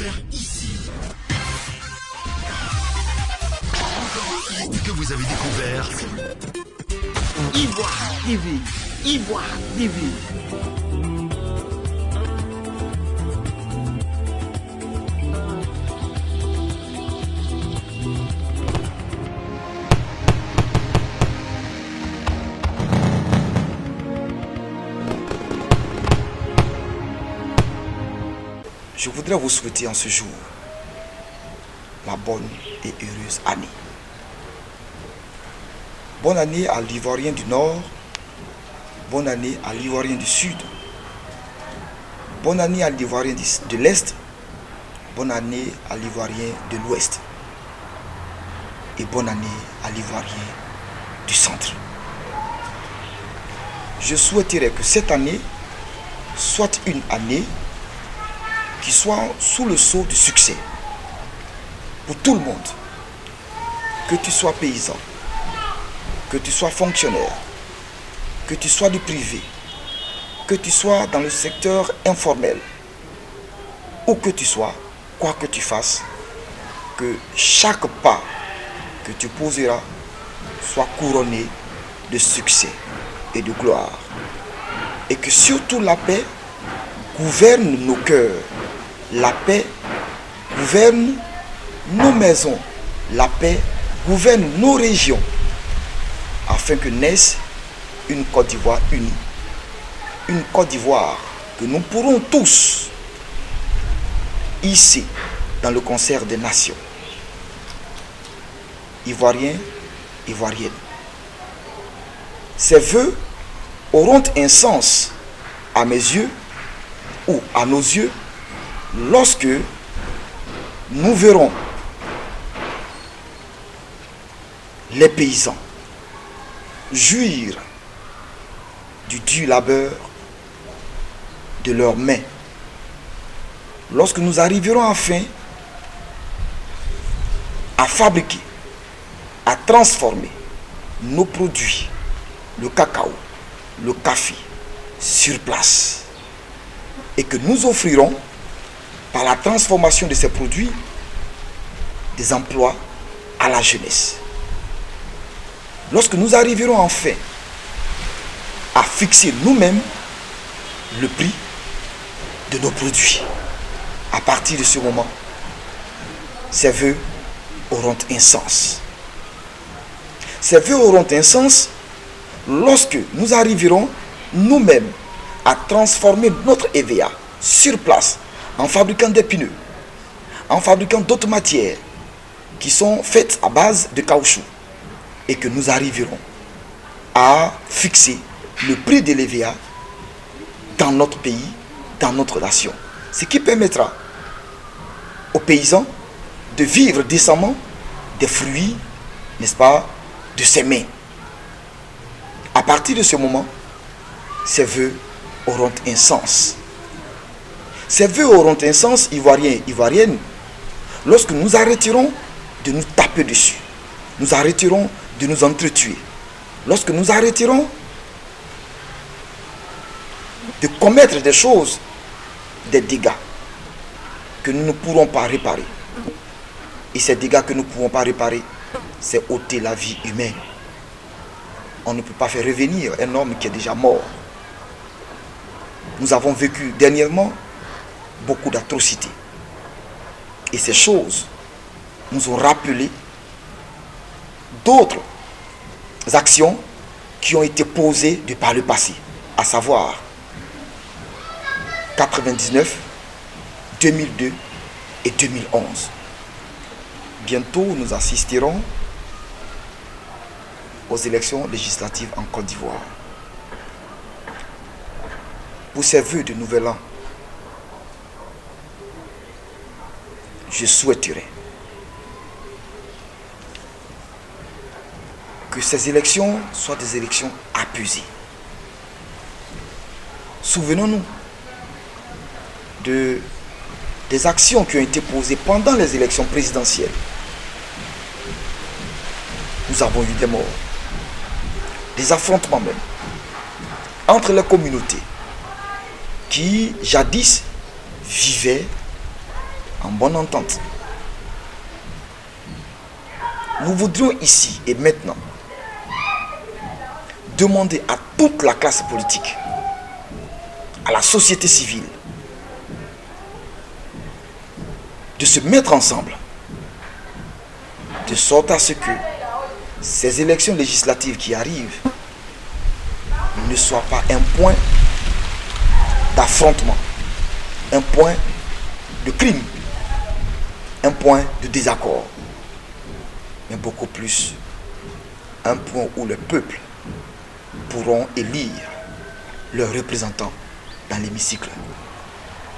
faire ici? Que vous avez découvert Ivoire TV. Ivoire TV. Je voudrais vous souhaiter en ce jour la bonne et heureuse année. Bonne année à l'Ivoirien du Nord, bonne année à l'Ivoirien du Sud, bonne année à l'Ivoirien de l'Est, bonne année à l'Ivoirien de l'Ouest et bonne année à l'Ivoirien du Centre. Je souhaiterais que cette année soit une année qui soit sous le sceau du succès pour tout le monde, que tu sois paysan, que tu sois fonctionnaire, que tu sois du privé, que tu sois dans le secteur informel, où que tu sois, quoi que tu fasses, que chaque pas que tu poseras soit couronné de succès et de gloire. Et que surtout la paix gouverne nos cœurs, la paix gouverne nos maisons, la paix gouverne nos régions, afin que naisse une Côte d'Ivoire unie. Une Côte d'Ivoire que nous pourrons tous hisser dans le concert des nations. Ivoiriens, Ivoiriennes. Ces vœux auront un sens à mes yeux ou à nos yeux lorsque nous verrons les paysans jouir du dur labeur de leurs mains. Lorsque nous arriverons enfin à fabriquer, à transformer nos produits, le cacao, le café, sur place, et que nous offrirons, par la transformation de ces produits, des emplois à la jeunesse. Lorsque nous arriverons enfin à fixer nous-mêmes le prix de nos produits, à partir de ce moment, ces vœux auront un sens. Ces vœux auront un sens lorsque nous arriverons nous-mêmes à transformer notre EVA sur place en fabriquant des pneus, en fabriquant d'autres matières qui sont faites à base de caoutchouc, et que nous arriverons à fixer le prix de l'EVA dans notre pays, dans notre nation. Ce qui permettra aux paysans de vivre décemment des fruits, n'est-ce pas, de ses mains. À partir de ce moment, ces vœux auront un sens. Ces vœux auront un sens, Ivoiriens, Ivoiriennes, lorsque nous arrêterons de nous taper dessus. Nous arrêterons de nous entretuer. Lorsque nous arrêterons de commettre des choses, des dégâts que nous ne pourrons pas réparer. Et ces dégâts que nous ne pouvons pas réparer, c'est ôter la vie humaine. On ne peut pas faire revenir un homme qui est déjà mort. Nous avons vécu dernièrement beaucoup d'atrocités. Et ces choses nous ont rappelé d'autres actions qui ont été posées de par le passé, à savoir 99, 2002 et 2011. Bientôt, nous assisterons aux élections législatives en Côte d'Ivoire. Pour ces vœux de nouvel an, je souhaiterais que ces élections soient des élections apaisées. Souvenons-nous des actions qui ont été posées pendant les élections présidentielles. Nous avons eu des morts, des affrontements même, entre les communautés qui jadis vivaient en bonne entente. Nous voudrions ici et maintenant demander à toute la classe politique, à la société civile, de se mettre ensemble, de sorte à ce que ces élections législatives qui arrivent ne soient pas un point d'affrontement, un point de crime, un point de désaccord, mais beaucoup plus un point où le peuple pourront élire leurs représentants dans l'hémicycle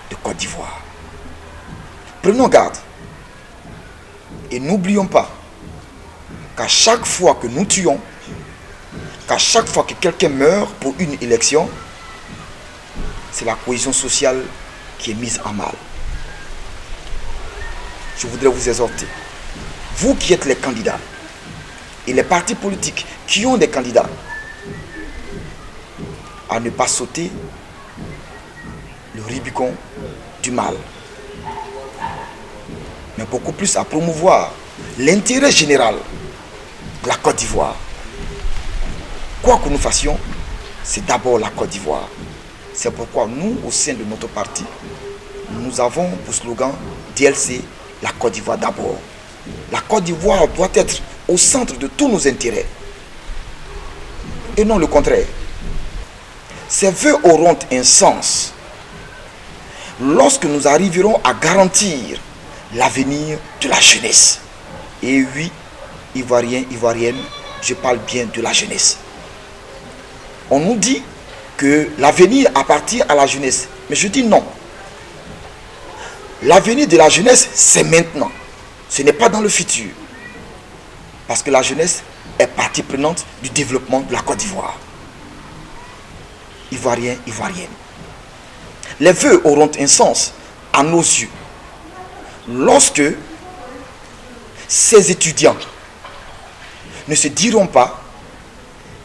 de Côte d'Ivoire. Prenons garde et n'oublions pas qu'à chaque fois que nous tuons, qu'à chaque fois que quelqu'un meurt pour une élection, c'est la cohésion sociale qui est mise en mal. Je voudrais vous exhorter, vous qui êtes les candidats et les partis politiques qui ont des candidats, à ne pas sauter le Rubicon du mal, mais beaucoup plus à promouvoir l'intérêt général de la Côte d'Ivoire. Quoi que nous fassions, c'est d'abord la Côte d'Ivoire. C'est pourquoi nous, au sein de notre parti, nous avons pour slogan DLC, la Côte d'Ivoire d'abord. La Côte d'Ivoire doit être au centre de tous nos intérêts. Et non le contraire. Ces vœux auront un sens lorsque nous arriverons à garantir l'avenir de la jeunesse. Et oui, Ivoiriens, Ivoiriennes, je parle bien de la jeunesse. On nous dit que l'avenir appartient à la jeunesse. Mais je dis non. L'avenir de la jeunesse, c'est maintenant. Ce n'est pas dans le futur. Parce que la jeunesse est partie prenante du développement de la Côte d'Ivoire. Ivoiriens, Ivoiriennes. Les vœux auront un sens à nos yeux lorsque ces étudiants ne se diront pas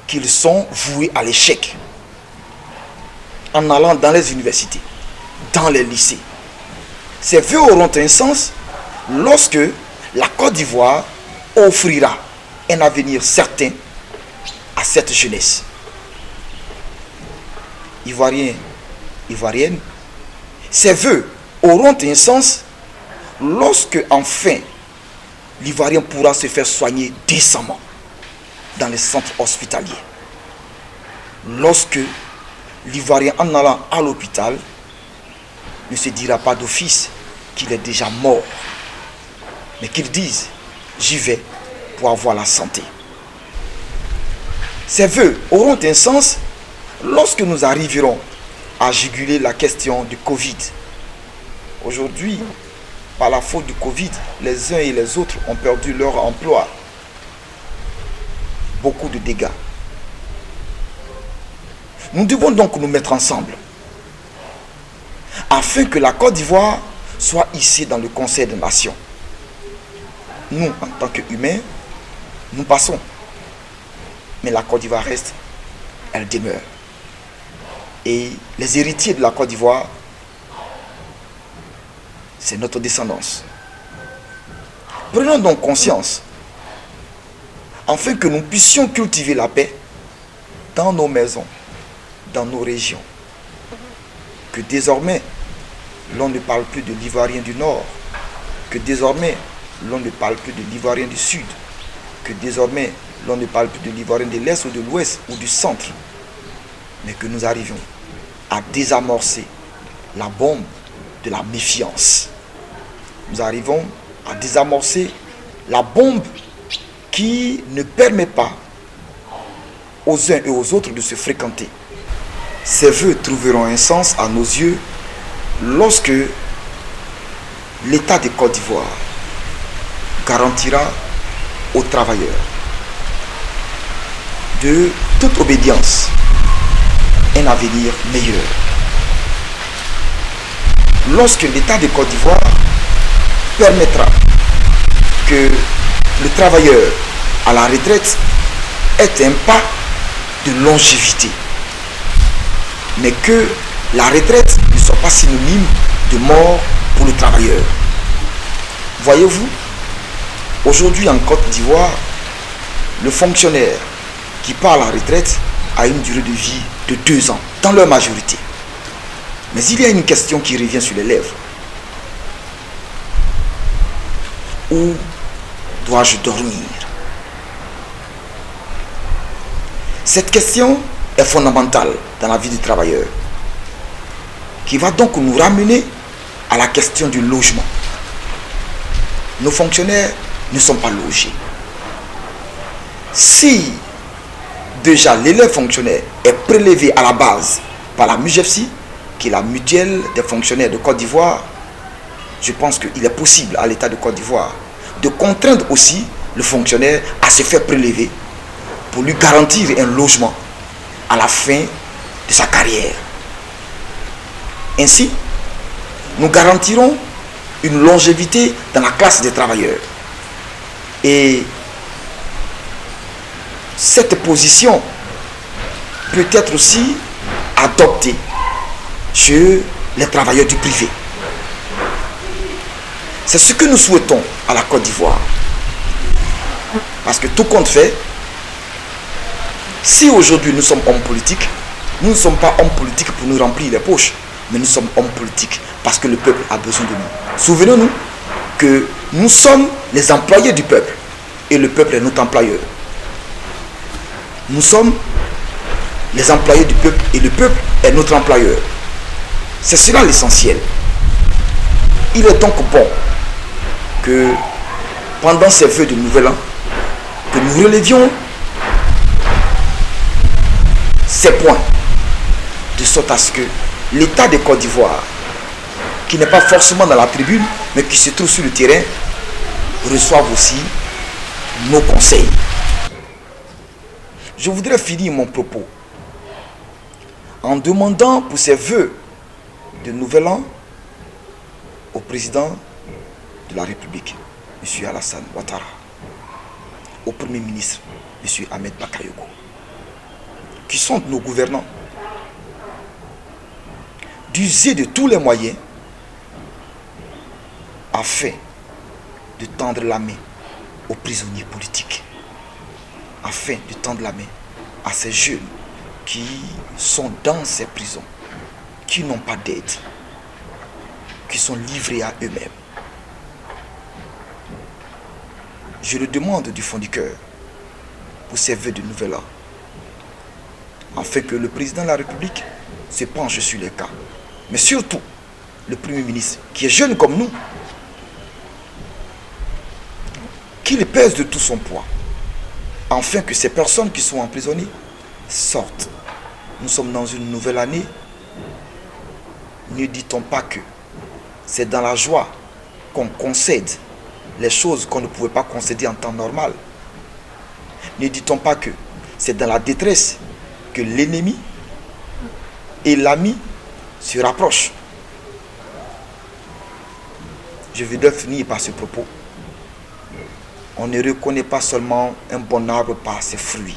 qu'ils sont voués à l'échec en allant dans les universités, dans les lycées. Ces vœux auront un sens lorsque la Côte d'Ivoire offrira un avenir certain à cette jeunesse. Ivoiriens, Ivoiriennes, ces vœux auront un sens lorsque enfin l'Ivoirien pourra se faire soigner décemment dans les centres hospitaliers. Lorsque l'Ivoirien, en allant à l'hôpital, ne se dira pas d'office qu'il est déjà mort, mais qu'il dise « j'y vais pour avoir la santé ». Ces vœux auront un sens lorsque nous arriverons à juguler la question du Covid. Aujourd'hui, par la faute du Covid, les uns et les autres ont perdu leur emploi. Beaucoup de dégâts. Nous devons donc nous mettre ensemble afin que la Côte d'Ivoire soit ici dans le Conseil des Nations. Nous, en tant qu'humains, nous passons. Mais la Côte d'Ivoire reste, elle demeure. Et les héritiers de la Côte d'Ivoire, c'est notre descendance. Prenons donc conscience, afin que nous puissions cultiver la paix dans nos maisons, dans nos régions. Que désormais, l'on ne parle plus de l'Ivoirien du Nord, que désormais, l'on ne parle plus de l'Ivoirien du Sud, que désormais, l'on ne parle plus de l'Ivoirien de l'Est ou de l'Ouest ou du Centre, mais que nous arrivions à désamorcer la bombe de la méfiance. Nous arrivons à désamorcer la bombe qui ne permet pas aux uns et aux autres de se fréquenter. Ces vœux trouveront un sens à nos yeux lorsque l'État de Côte d'Ivoire garantira aux travailleurs de toute obédience un avenir meilleur. Lorsque l'État de Côte d'Ivoire permettra que le travailleur à la retraite ait un pas de longévité, mais que la retraite ne soit pas synonyme de mort pour le travailleur. Voyez-vous, aujourd'hui en Côte d'Ivoire, le fonctionnaire qui part à la retraite a une durée de vie de 2 ans, dans leur majorité. Mais il y a une question qui revient sur les lèvres. Où dois-je dormir? Cette question est fondamentale dans la vie du travailleur, qui va donc nous ramener à la question du logement. Nos fonctionnaires ne sont pas logés. Si déjà l'élève fonctionnaire est prélevé à la base par la MUGEFSI, qui est la mutuelle des fonctionnaires de Côte d'Ivoire, je pense qu'il est possible à l'État de Côte d'Ivoire de contraindre aussi le fonctionnaire à se faire prélever pour lui garantir un logement à la fin de sa carrière. Ainsi, nous garantirons une longévité dans la classe des travailleurs. Et cette position peut être aussi adoptée chez les travailleurs du privé. C'est ce que nous souhaitons à la Côte d'Ivoire. Parce que tout compte fait, si aujourd'hui nous sommes hommes politiques, nous ne sommes pas hommes politiques pour nous remplir les poches, mais nous sommes hommes politiques parce que le peuple a besoin de nous. Souvenons-nous que nous sommes les employés du peuple et le peuple est notre employeur. Nous sommes les employés du peuple et le peuple est notre employeur. C'est cela l'essentiel. Il est donc bon que pendant ces vœux de nouvel an, que nous relevions ces points, de sorte à ce que l'État de Côte d'Ivoire, qui n'est pas forcément dans la tribune, mais qui se trouve sur le terrain, reçoive aussi nos conseils. Je voudrais finir mon propos en demandant pour ces vœux de nouvel an au président de la République, M. Alassane Ouattara, au Premier ministre, M. Ahmed Bakayoko, qui sont nos gouvernants, d'user de tous les moyens afin de tendre la main aux prisonniers politiques, afin de tendre la main à ces jeunes qui sont dans ces prisons, qui n'ont pas d'aide, qui sont livrés à eux-mêmes. Je le demande du fond du cœur pour ces vœux de nouvel an, afin que le président de la République se penche sur les cas. Mais surtout, le Premier ministre, qui est jeune comme nous, qu'il pèse de tout son poids, afin que ces personnes qui sont emprisonnées sortent. Nous sommes dans une nouvelle année. Ne dit-on pas que c'est dans la joie qu'on concède les choses qu'on ne pouvait pas concéder en temps normal? Ne dit-on pas que c'est dans la détresse que l'ennemi et l'ami se rapprochent? Je voudrais finir par ce propos. On ne reconnaît pas seulement un bon arbre par ses fruits,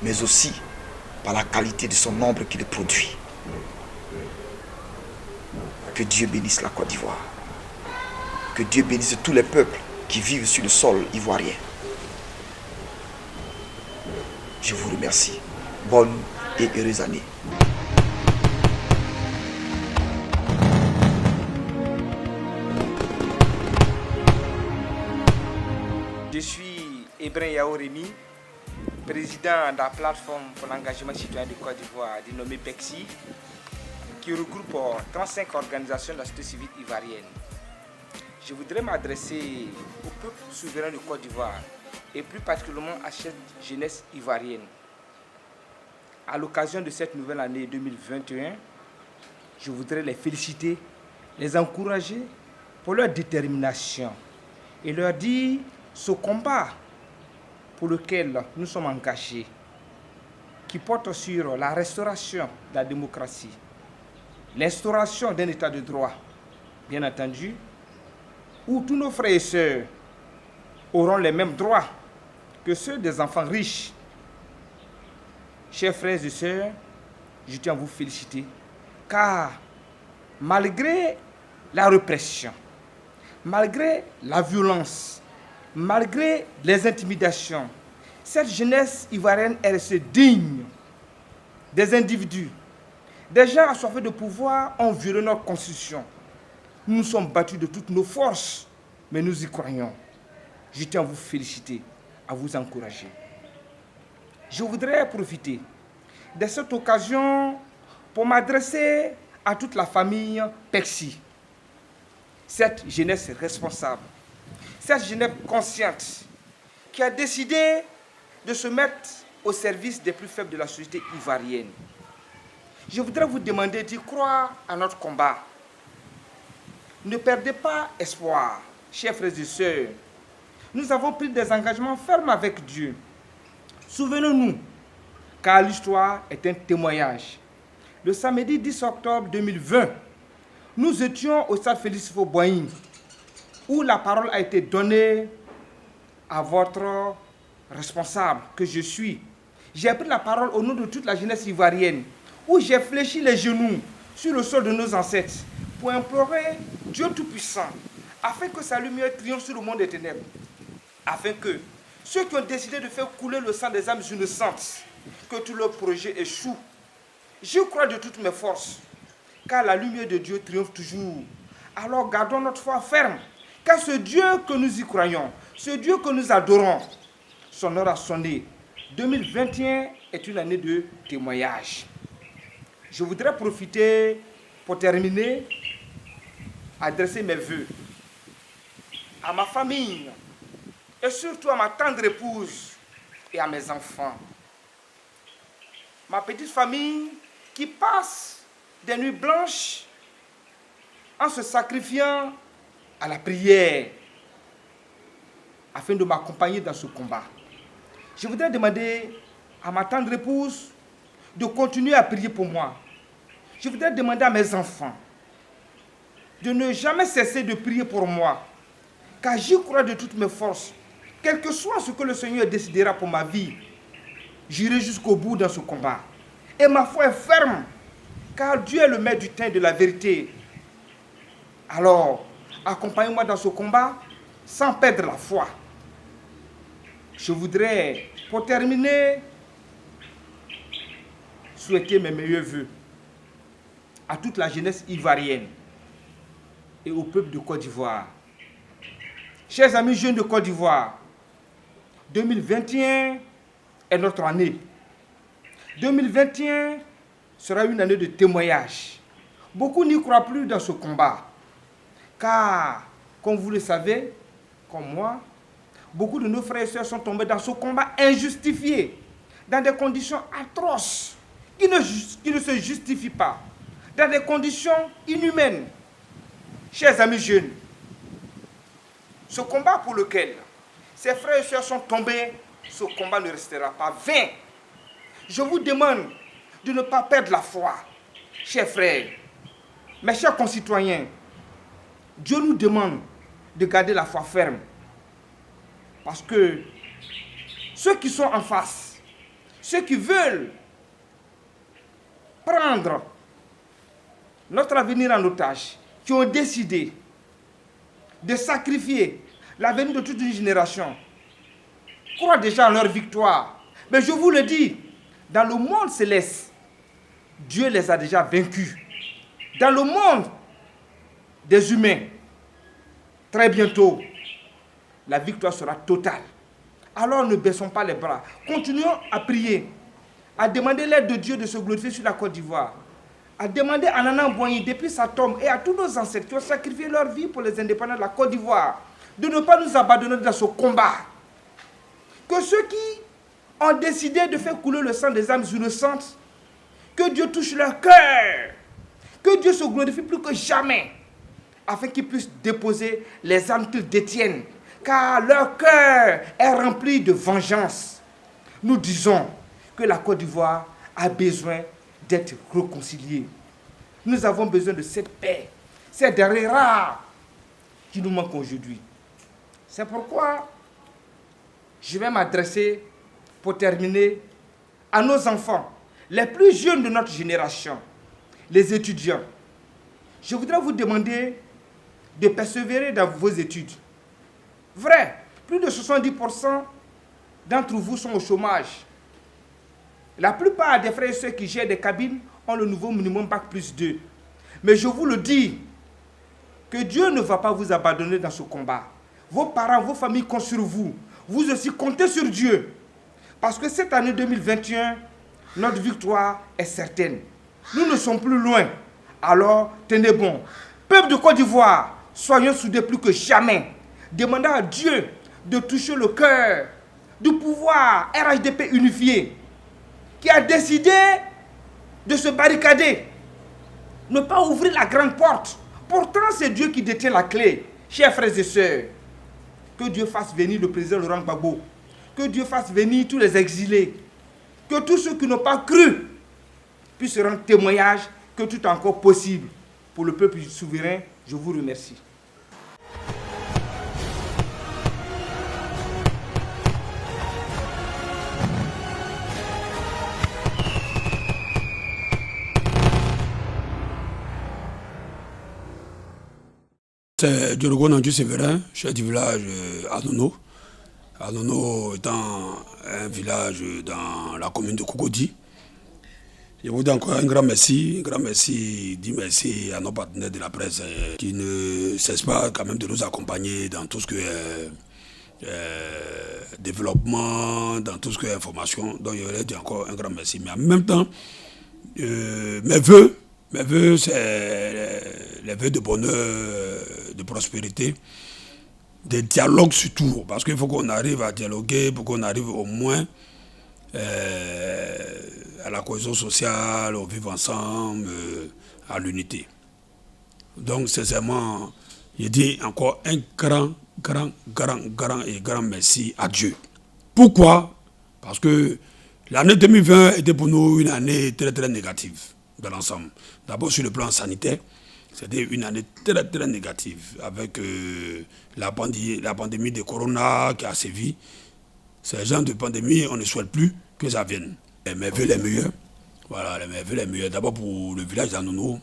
mais aussi par la qualité de son ombre qu'il produit. Que Dieu bénisse la Côte d'Ivoire. Que Dieu bénisse tous les peuples qui vivent sur le sol ivoirien. Je vous remercie. Bonne et heureuse année. Je suis Ebren Yao Rémi, président de la plateforme pour l'engagement citoyen de Côte d'Ivoire, dénommée PECSI, qui regroupe 35 organisations de la société civile ivoirienne. Je voudrais m'adresser au peuple souverain de Côte d'Ivoire et plus particulièrement à cette jeunesse ivoirienne. À l'occasion de cette nouvelle année 2021, je voudrais les féliciter, les encourager pour leur détermination et leur dire ce combat pour lequel nous sommes engagés, qui porte sur la restauration de la démocratie, l'instauration d'un état de droit, bien entendu, où tous nos frères et sœurs auront les mêmes droits que ceux des enfants riches. Chers frères et sœurs, je tiens à vous féliciter, car malgré la répression, malgré la violence, malgré les intimidations, cette jeunesse ivoirienne est restée digne des individus. Des gens assoiffés de pouvoir ont violé notre constitution. Nous nous sommes battus de toutes nos forces, mais nous y croyons. Je tiens à vous féliciter, à vous encourager. Je voudrais profiter de cette occasion pour m'adresser à toute la famille Pexi. Cette jeunesse responsable, cette jeunesse consciente qui a décidé de se mettre au service des plus faibles de la société ivoirienne. Je voudrais vous demander d'y croire à notre combat. Ne perdez pas espoir, chers frères et sœurs. Nous avons pris des engagements fermes avec Dieu. Souvenons-nous, car l'histoire est un témoignage. Le samedi 10 octobre 2020, nous étions au stade Félix Houphouët-Boigny, où la parole a été donnée à votre responsable, que je suis. J'ai pris la parole au nom de toute la jeunesse ivoirienne, où j'ai fléchi les genoux sur le sol de nos ancêtres pour implorer Dieu Tout-Puissant, afin que sa lumière triomphe sur le monde des ténèbres, afin que ceux qui ont décidé de faire couler le sang des âmes innocentes, que tous leurs projets échouent. Je crois de toutes mes forces, car la lumière de Dieu triomphe toujours. Alors gardons notre foi ferme, car ce Dieu que nous y croyons, ce Dieu que nous adorons, son heure a sonné. 2021 est une année de témoignage. Je voudrais profiter, pour terminer, adresser mes vœux à ma famille et surtout à ma tendre épouse et à mes enfants. Ma petite famille qui passe des nuits blanches en se sacrifiant à la prière afin de m'accompagner dans ce combat. Je voudrais demander à ma tendre épouse de continuer à prier pour moi. Je voudrais demander à mes enfants de ne jamais cesser de prier pour moi, car j'y crois de toutes mes forces. Quel que soit ce que le Seigneur décidera pour ma vie, j'irai jusqu'au bout dans ce combat. Et ma foi est ferme, car Dieu est le maître du temps et de la vérité. Alors, accompagnez-moi dans ce combat sans perdre la foi. Je voudrais, pour terminer, souhaiter mes meilleurs vœux à toute la jeunesse ivoirienne et au peuple de Côte d'Ivoire. Chers amis jeunes de Côte d'Ivoire, 2021 est notre année. 2021 sera une année de témoignage. Beaucoup n'y croient plus dans ce combat, car, comme vous le savez, comme moi, beaucoup de nos frères et sœurs sont tombés dans ce combat injustifié, dans des conditions atroces, qui ne se justifient pas, dans des conditions inhumaines. Chers amis jeunes, ce combat pour lequel ces frères et sœurs sont tombés, ce combat ne restera pas vain. Je vous demande de ne pas perdre la foi, chers frères, mes chers concitoyens. Dieu nous demande de garder la foi ferme. Parce que ceux qui sont en face, ceux qui veulent prendre notre avenir en otage, qui ont décidé de sacrifier l'avenir de toute une génération, croient déjà en leur victoire. Mais je vous le dis, dans le monde céleste, Dieu les a déjà vaincus. Dans le monde des humains, très bientôt, la victoire sera totale. Alors ne baissons pas les bras. Continuons à prier, à demander l'aide de Dieu de se glorifier sur la Côte d'Ivoire, à demander à Nana Boigny, depuis sa tombe, et à tous nos ancêtres qui ont sacrifié leur vie pour les indépendants de la Côte d'Ivoire, de ne pas nous abandonner dans ce combat. Que ceux qui ont décidé de faire couler le sang des âmes innocentes, que Dieu touche leur cœur, que Dieu se glorifie plus que jamais, afin qu'ils puissent déposer les armes qu'ils détiennent, car leur cœur est rempli de vengeance. Nous disons que la Côte d'Ivoire a besoin d'être réconciliée. Nous avons besoin de cette paix, cette denrée rare qui nous manque aujourd'hui. C'est pourquoi je vais m'adresser, pour terminer, à nos enfants, les plus jeunes de notre génération, les étudiants. Je voudrais vous demander de persévérer dans vos études. Vrai, plus de 70% d'entre vous sont au chômage. La plupart des frères et sœurs qui gèrent des cabines ont le nouveau minimum Bac+2. Mais je vous le dis, que Dieu ne va pas vous abandonner dans ce combat. Vos parents, vos familles comptent sur vous. Vous aussi comptez sur Dieu. Parce que cette année 2021, notre victoire est certaine. Nous ne sommes plus loin. Alors, tenez bon. Peuple de Côte d'Ivoire, soyons soudés plus que jamais. Demandons à Dieu de toucher le cœur du pouvoir RHDP unifié qui a décidé de se barricader, ne pas ouvrir la grande porte. Pourtant, c'est Dieu qui détient la clé. Chers frères et sœurs, que Dieu fasse venir le président Laurent Gbagbo, que Dieu fasse venir tous les exilés, que tous ceux qui n'ont pas cru puissent rendre témoignage que tout est encore possible. Pour le peuple souverain, je vous remercie. C'est Djorogo Nanju Séverin, chef du village Anono. Anono étant un village dans la commune de Cocody. Je vous dis encore un grand merci, dis merci à nos partenaires de la presse qui ne cessent pas quand même de nous accompagner dans tout ce que est développement, dans tout ce que est information. Donc je voudrais dire encore un grand merci. Mais en même temps, mes vœux, c'est les vœux de bonheur, de prospérité, de dialogue surtout, parce qu'il faut qu'on arrive à dialoguer, pour qu'on arrive au moins à la cohésion sociale, au vivre ensemble, à l'unité. Donc sincèrement, je dis encore un grand merci à Dieu. Pourquoi? Parce que l'année 2020 était pour nous une année très négative dans l'ensemble. D'abord sur le plan sanitaire, c'était une année très négative avec la pandémie de Corona qui a sévi. Ces gens de pandémie, on ne souhaite plus que ça vienne. Et mes vœux les meilleurs, voilà, mes vœux les meilleurs. D'abord pour le village d'Anono.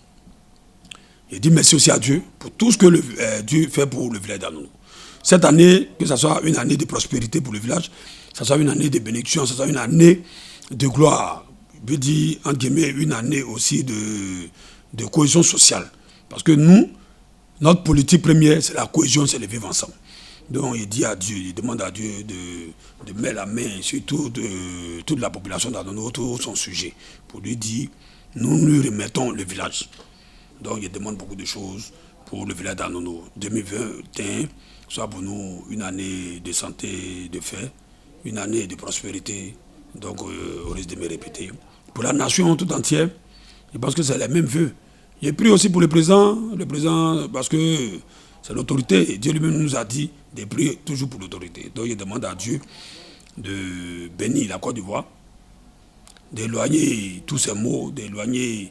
Je dis merci aussi à Dieu pour tout ce que Dieu fait pour le village d'Anono. Cette année, que ce soit une année de prospérité pour le village, que ce soit une année de bénédiction, que ce soit une année de gloire. Je veux dire, entre guillemets, une année aussi de cohésion sociale. Parce que nous, notre politique première, c'est la cohésion, c'est le vivre ensemble. Donc il dit à Dieu, il demande à Dieu de mettre la main sur toute la population d'Anono, tout son sujet, pour lui dire, nous remettons le village. Donc il demande beaucoup de choses pour le village d'Anono. 2021 soit pour nous une année de santé, de fait, une année de prospérité, donc au risque de me répéter. Pour la nation tout entière, je pense que c'est les mêmes vœux. J'ai pris aussi pour le président parce que c'est l'autorité, et Dieu lui-même nous a dit de prier toujours pour l'autorité. Donc je demande à Dieu de bénir la Côte d'Ivoire, d'éloigner tous ces maux, d'éloigner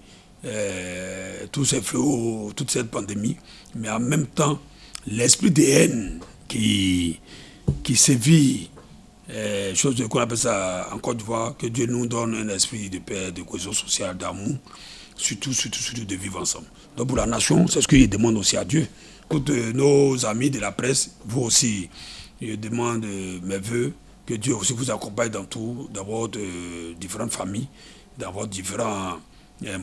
tous ces fléaux, toute cette pandémie, mais en même temps, l'esprit de haine qui sévit, chose qu'on appelle ça en Côte d'Ivoire, que Dieu nous donne un esprit de paix, de cohésion sociale, d'amour, surtout de vivre ensemble. Donc pour la nation, c'est ce qu'il demande aussi à Dieu. Toutes nos amis de la presse, vous aussi, je demande mes vœux, que Dieu aussi vous accompagne dans tout, dans votre différentes familles, dans votre différents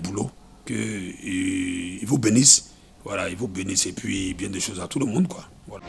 boulots, qu'il vous bénisse, voilà, il vous bénisse et puis bien des choses à tout le monde, quoi. Voilà.